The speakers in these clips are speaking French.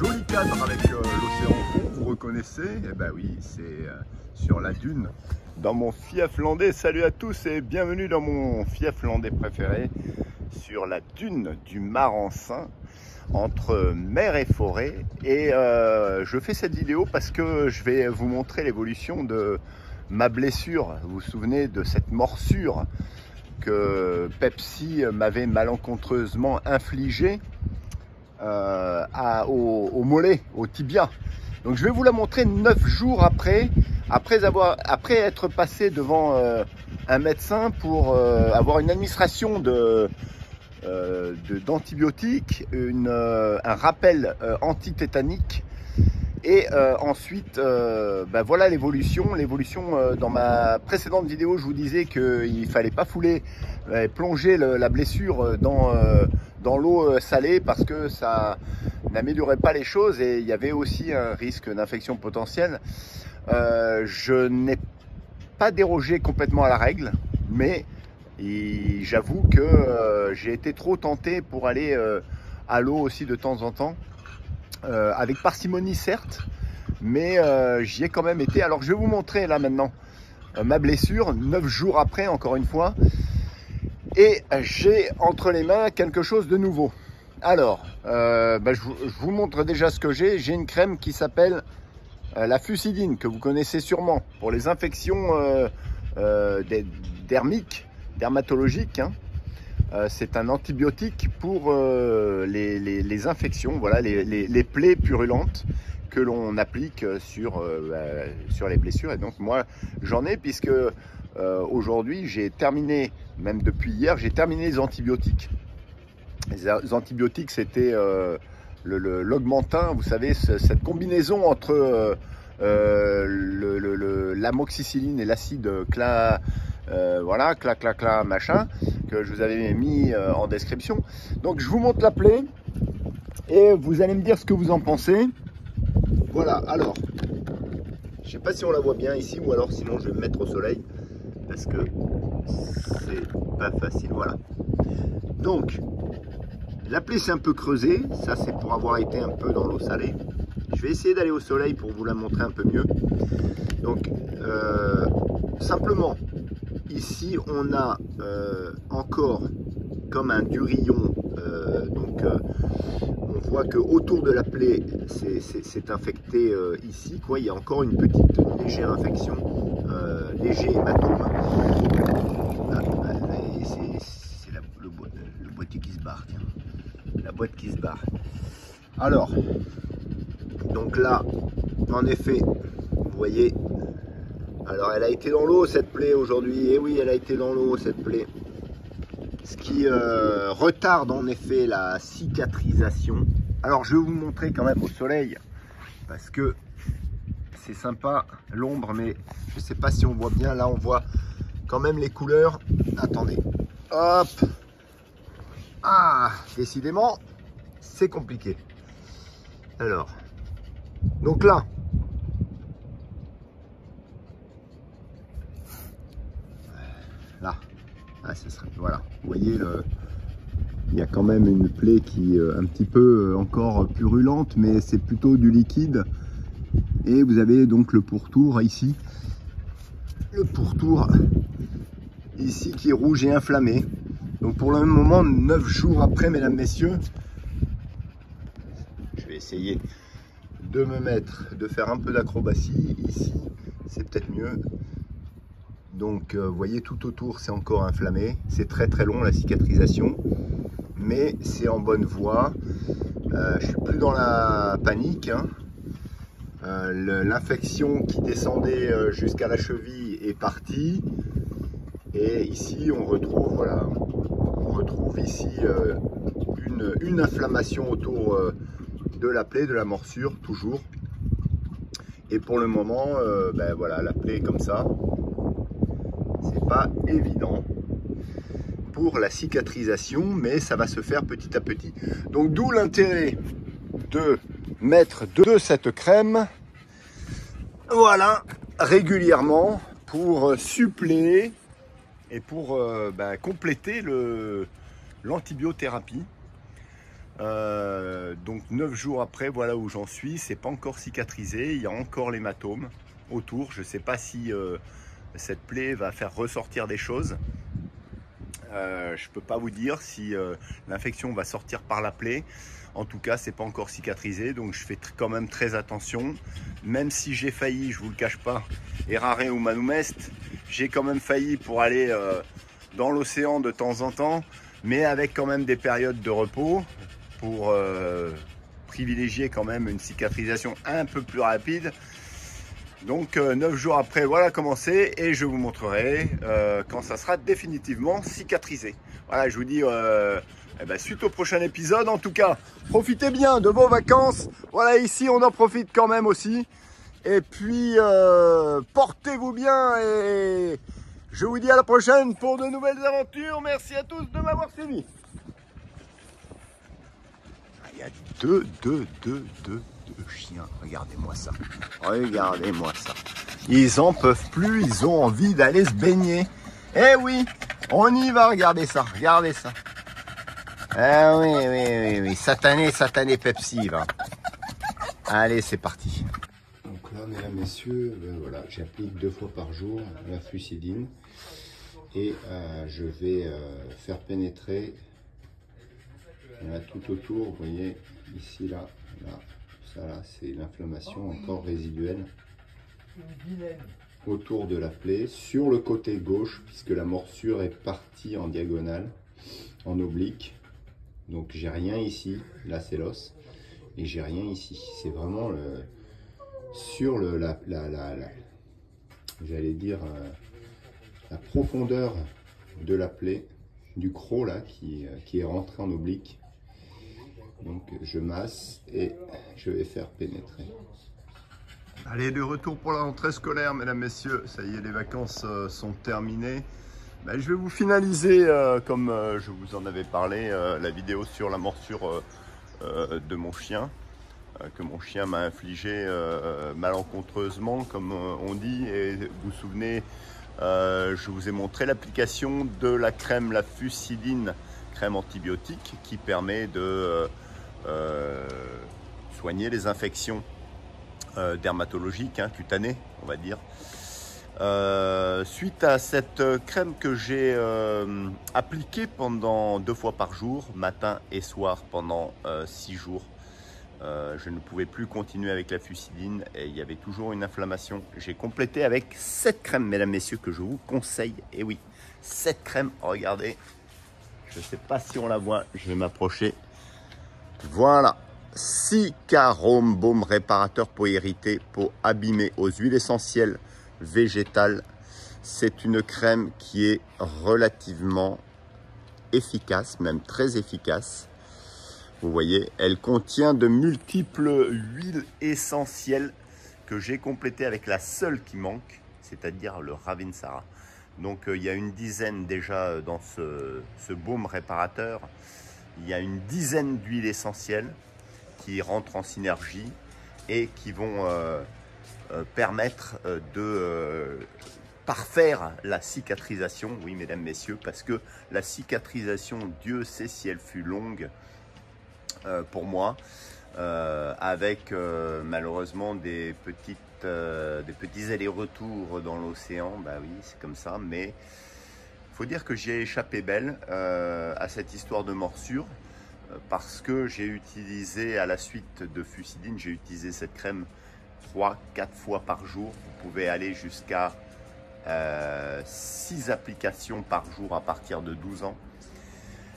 joli cadre avec l'océan au fond, vous reconnaissez? Eh ben oui, c'est sur la dune, dans mon fief landais. Salut à tous et bienvenue dans mon fief landais préféré, sur la dune du Marensin, entre mer et forêt. Et je fais cette vidéo parce que je vais vous montrer l'évolution de ma blessure. Vous vous souvenez de cette morsure que Pepsi m'avait malencontreusement infligée au mollet, au tibia. Donc je vais vous la montrer 9 jours après être passé devant un médecin pour avoir une administration d'antibiotiques, un rappel antitétanique. Et ensuite, voilà l'évolution. Dans ma précédente vidéo, je vous disais qu'il ne fallait pas plonger la blessure dans l'eau salée parce que ça n'améliorait pas les choses et il y avait aussi un risque d'infection potentielle. Je n'ai pas dérogé complètement à la règle, mais j'avoue que j'ai été trop tenté pour aller à l'eau aussi de temps en temps. Avec parcimonie certes, mais j'y ai quand même été. Alors je vais vous montrer là maintenant ma blessure 9 jours après, encore une fois, et j'ai entre les mains quelque chose de nouveau. Alors je vous montre déjà ce que j'ai une crème qui s'appelle la fusidine, que vous connaissez sûrement pour les infections dermatologiques, hein. C'est un antibiotique pour les infections, voilà, les plaies purulentes que l'on applique sur les blessures. Et donc moi j'en ai, puisque aujourd'hui j'ai terminé, même depuis hier, j'ai terminé les antibiotiques. Les antibiotiques, c'était l'augmentin, vous savez, cette combinaison entre l'amoxicilline et l'acide voilà, machin, que je vous avais mis en description. Donc je vous montre la plaie et vous allez me dire ce que vous en pensez. Voilà, alors je sais pas si on la voit bien ici, ou alors sinon je vais me mettre au soleil parce que c'est pas facile. Voilà, donc la plaie s'est un peu creusée, ça c'est pour avoir été un peu dans l'eau salée. Je vais essayer d'aller au soleil pour vous la montrer un peu mieux. Donc simplement ici on a encore comme un durillon, on voit que autour de la plaie c'est infecté ici, quoi. Il y a encore une légère infection, léger hématome. C'est le boîtier qui se barre, tiens. La boîte qui se barre. Alors, donc là, en effet, vous voyez, alors elle a été dans l'eau cette plaie aujourd'hui, et oui, elle a été dans l'eau cette plaie, ce qui retarde en effet la cicatrisation. Alors je vais vous montrer quand même au soleil, parce que c'est sympa l'ombre, mais je sais pas si on voit bien. Là on voit quand même les couleurs. Attendez, hop, ah, décidément c'est compliqué. Alors, donc là, ce serait, voilà, vous voyez, il y a quand même une plaie qui est un petit peu encore purulente, mais c'est plutôt du liquide. Et vous avez donc le pourtour ici, qui est rouge et inflammé. Donc pour le même moment, 9 jours après, mesdames, messieurs, je vais essayer de faire un peu d'acrobatie ici, c'est peut-être mieux. Donc vous voyez, tout autour c'est encore inflammé, c'est très très long la cicatrisation, mais c'est en bonne voie. Je suis plus dans la panique, hein. L'infection qui descendait jusqu'à la cheville est partie, et ici on retrouve ici une inflammation autour de la plaie, de la morsure toujours. Et pour le moment, voilà, la plaie est comme ça. C'est pas évident pour la cicatrisation, mais ça va se faire petit à petit. Donc d'où l'intérêt de mettre de cette crème, voilà, régulièrement, pour suppléer et pour compléter l'antibiothérapie. Donc 9 jours après, voilà où j'en suis. C'est pas encore cicatrisé, il y a encore l'hématome autour. Je ne sais pas si cette plaie va faire ressortir des choses. Je peux pas vous dire si l'infection va sortir par la plaie. En tout cas, c'est pas encore cicatrisé, donc je fais quand même très attention. Même si j'ai failli, je vous le cache pas, errare humanum est, j'ai quand même failli pour aller dans l'océan de temps en temps, mais avec quand même des périodes de repos pour privilégier quand même une cicatrisation un peu plus rapide. Donc 9 jours après, voilà comment c'est, et je vous montrerai quand ça sera définitivement cicatrisé. Voilà, je vous dis suite au prochain épisode. En tout cas, profitez bien de vos vacances. Voilà, ici on en profite quand même aussi. Et puis portez-vous bien, et je vous dis à la prochaine pour de nouvelles aventures. Merci à tous de m'avoir suivi. Il y a deux chiens, regardez-moi ça, regardez-moi ça. Ils en peuvent plus, ils ont envie d'aller se baigner. Eh oui, on y va, regardez ça, regardez ça. Ah oui, satané Pepsi, va. Allez, c'est parti. Donc là, mesdames, messieurs, voilà, j'applique 2 fois par jour la fusidine et je vais faire pénétrer là, tout autour, vous voyez, ici, là, ça là, c'est l'inflammation encore résiduelle autour de la plaie, sur le côté gauche, puisque la morsure est partie en diagonale, en oblique. Donc j'ai rien ici, là c'est l'os, et j'ai rien ici. C'est vraiment sur j'allais dire, la profondeur de la plaie, du croc là, qui est rentré en oblique. Donc je masse et je vais faire pénétrer. Allez, de retour pour la rentrée scolaire, mesdames, messieurs. Ça y est, les vacances sont terminées. Je vais vous finaliser, comme je vous en avais parlé, la vidéo sur la morsure de mon chien, que mon chien m'a infligé malencontreusement, comme on dit. Et vous vous souvenez, je vous ai montré l'application de la crème, la fusidine, crème antibiotique, qui permet de soigner les infections dermatologiques, cutanées, on va dire. Suite à cette crème que j'ai appliquée pendant 2 fois par jour, matin et soir, pendant 6 jours, je ne pouvais plus continuer avec la fusidine et il y avait toujours une inflammation. J'ai complété avec cette crème, mesdames, messieurs, que je vous conseille. Et oui, cette crème, regardez, je ne sais pas si on la voit, je vais m'approcher. Voilà, Cicarome baume réparateur peau irritée, peau abîmée aux huiles essentielles végétale. C'est une crème qui est relativement efficace, même très efficace. Vous voyez, elle contient de multiples huiles essentielles que j'ai complétées avec la seule qui manque, c'est-à-dire le Ravinsara. Donc il y a une dizaine déjà dans ce baume réparateur. Il y a une dizaine d'huiles essentielles qui rentrent en synergie et qui vont permettre de parfaire la cicatrisation, oui mesdames, messieurs, parce que la cicatrisation, Dieu sait si elle fut longue pour moi, avec malheureusement des petits allers-retours dans l'océan. Bah oui, c'est comme ça, mais il faut dire que j'ai échappé belle à cette histoire de morsure, parce que j'ai utilisé, à la suite de fusidine, j'ai utilisé cette crème 3-4 fois par jour. Vous pouvez aller jusqu'à 6 applications par jour à partir de 12 ans.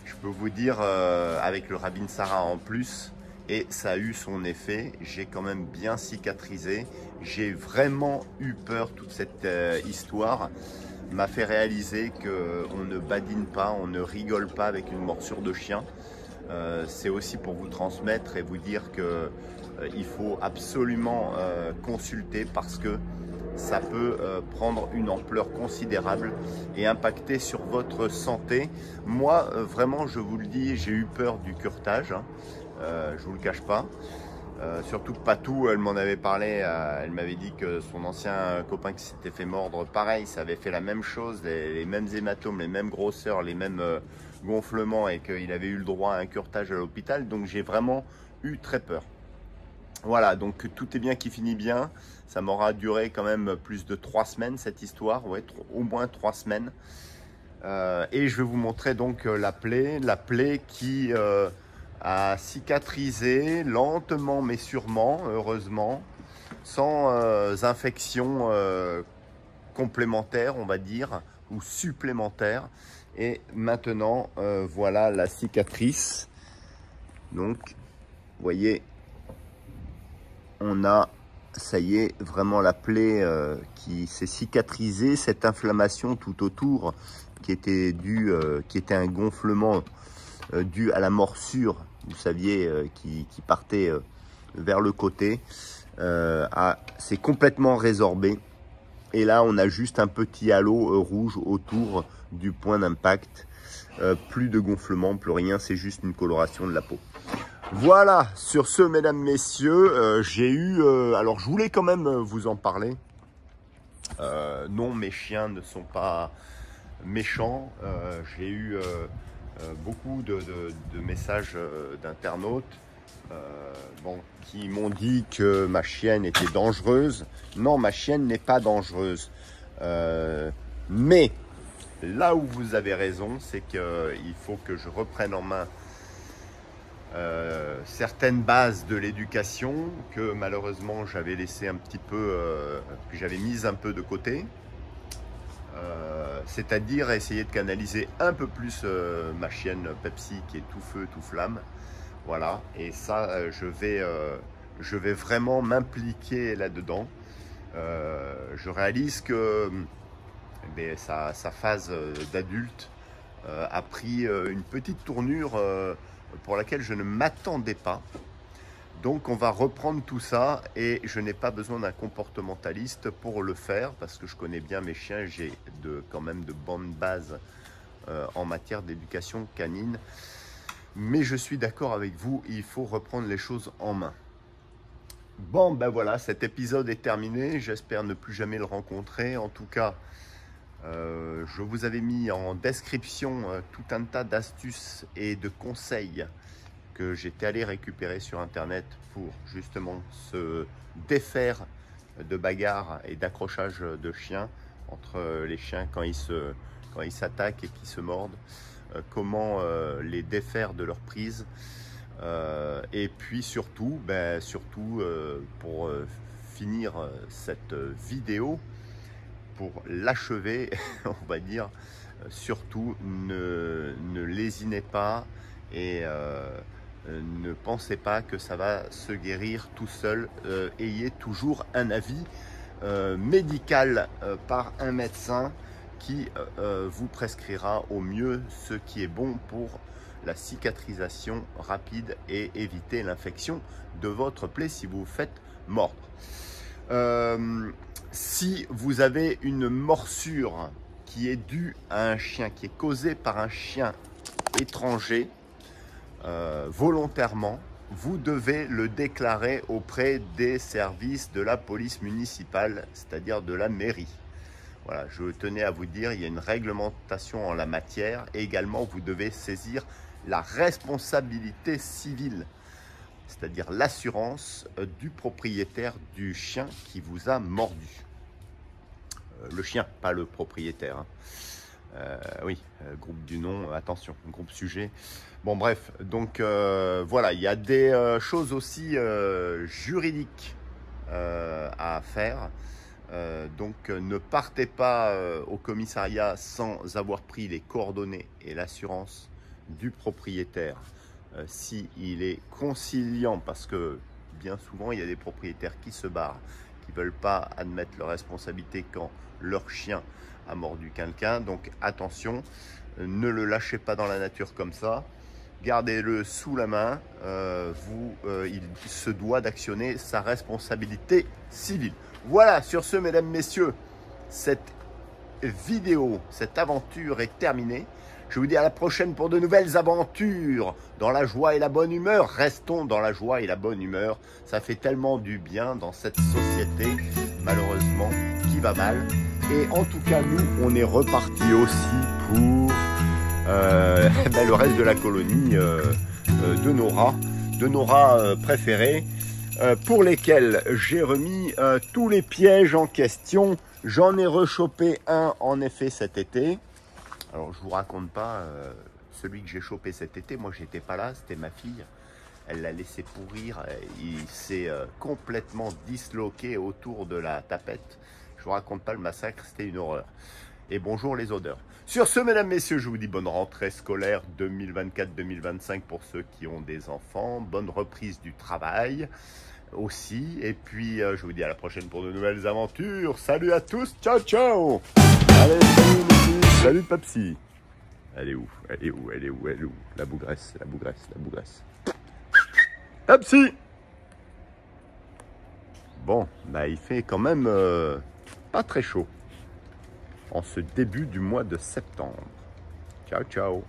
Je peux vous dire, avec le Ravinsara en plus, et ça a eu son effet, j'ai quand même bien cicatrisé. J'ai vraiment eu peur, toute cette histoire m'a fait réaliser qu'on ne badine pas, on ne rigole pas avec une morsure de chien. C'est aussi pour vous transmettre et vous dire que il faut absolument consulter, parce que ça peut prendre une ampleur considérable et impacter sur votre santé. Moi, vraiment, je vous le dis, j'ai eu peur du curetage, je vous le cache pas. Surtout que Patou, elle m'en avait parlé, elle m'avait dit que son ancien copain qui s'était fait mordre, pareil, ça avait fait la même chose, les mêmes hématomes, les mêmes grosseurs, les mêmes gonflements, et qu'il avait eu le droit à un curetage à l'hôpital. Donc j'ai vraiment eu très peur. Voilà, donc tout est bien qui finit bien. Ça m'aura duré quand même plus de 3 semaines cette histoire, ouais, au moins 3 semaines. Et je vais vous montrer donc la plaie qui a cicatrisé lentement mais sûrement, heureusement, sans infection complémentaire, on va dire, ou supplémentaire. Et maintenant, voilà la cicatrice. Donc, vous voyez, on a, ça y est, vraiment la plaie qui s'est cicatrisée, cette inflammation tout autour qui était due, qui était un gonflement dû à la morsure, vous saviez, qui partait vers le côté, c'est complètement résorbé. Et là, on a juste un petit halo rouge autour du point d'impact. Plus de gonflement, plus rien, c'est juste une coloration de la peau. Voilà, sur ce, mesdames, messieurs, j'ai eu... alors, je voulais quand même vous en parler. Non, mes chiens ne sont pas méchants. J'ai eu beaucoup de messages d'internautes qui m'ont dit que ma chienne était dangereuse. Non, ma chienne n'est pas dangereuse. Mais là où vous avez raison, c'est qu'il faut que je reprenne en main certaines bases de l'éducation que malheureusement j'avais laissé un petit peu, que j'avais mise un peu de côté. C'est-à-dire essayer de canaliser un peu plus ma chienne Pepsi qui est tout feu, tout flamme. Voilà, et ça, je vais vraiment m'impliquer là-dedans. Je réalise que sa phase d'adulte a pris une petite tournure pour laquelle je ne m'attendais pas. Donc on va reprendre tout ça et je n'ai pas besoin d'un comportementaliste pour le faire parce que je connais bien mes chiens, j'ai quand même de bonnes bases en matière d'éducation canine. Mais je suis d'accord avec vous, il faut reprendre les choses en main. Bon, ben voilà, cet épisode est terminé, j'espère ne plus jamais le rencontrer. En tout cas, je vous avais mis en description tout un tas d'astuces et de conseils que j'étais allé récupérer sur internet pour justement se défaire de bagarres et d'accrochages de chiens entre les chiens quand ils s'attaquent et qu'ils se mordent, comment les défaire de leur prise, et puis surtout, pour finir cette vidéo, pour l'achever, on va dire, surtout ne lésinez pas et ne pensez pas que ça va se guérir tout seul. Ayez toujours un avis médical par un médecin qui vous prescrira au mieux ce qui est bon pour la cicatrisation rapide et éviter l'infection de votre plaie si vous vous faites mordre. Si vous avez une morsure qui est due à un chien, qui est causée par un chien étranger, volontairement, vous devez le déclarer auprès des services de la police municipale, c'est-à-dire de la mairie. Voilà, je tenais à vous dire, il y a une réglementation en la matière et également vous devez saisir la responsabilité civile, c'est-à-dire l'assurance du propriétaire du chien qui vous a mordu. Le chien, pas le propriétaire, hein. Oui, groupe du nom, attention, groupe sujet. Bon bref, donc voilà, il y a des choses aussi juridiques à faire. Donc ne partez pas au commissariat sans avoir pris les coordonnées et l'assurance du propriétaire. S'il est conciliant, parce que bien souvent il y a des propriétaires qui se barrent, qui ne veulent pas admettre leur responsabilité quand leur chien a mordu quelqu'un. Donc attention, ne le lâchez pas dans la nature comme ça, gardez-le sous la main. Il se doit d'actionner sa responsabilité civile. Voilà, sur ce, mesdames, messieurs, cette vidéo, cette aventure est terminée. Je vous dis à la prochaine pour de nouvelles aventures. Dans la joie et la bonne humeur. Restons dans la joie et la bonne humeur. Ça fait tellement du bien dans cette société, malheureusement, qui va mal. Et en tout cas, nous, on est reparti aussi pour le reste de la colonie de nos rats préférés, pour lesquels j'ai remis tous les pièges en question. J'en ai rechopé un, en effet, cet été. Alors, je vous raconte pas, celui que j'ai chopé cet été, moi, j'étais pas là, c'était ma fille. Elle l'a laissé pourrir, il s'est complètement disloqué autour de la tapette. Je vous raconte pas le massacre, c'était une horreur. Et bonjour les odeurs. Sur ce, mesdames, messieurs, je vous dis bonne rentrée scolaire 2024-2025 pour ceux qui ont des enfants. Bonne reprise du travail aussi. Et puis, je vous dis à la prochaine pour de nouvelles aventures. Salut à tous, ciao, ciao. Allez, salut, Messi. Salut, Papsi. Elle est où? Elle est où? Elle est où? Elle est où? La bougresse, la bougresse, la bougresse. Papsi. Bon, bah, il fait quand même pas très chaud en ce début du mois de septembre. Ciao, ciao.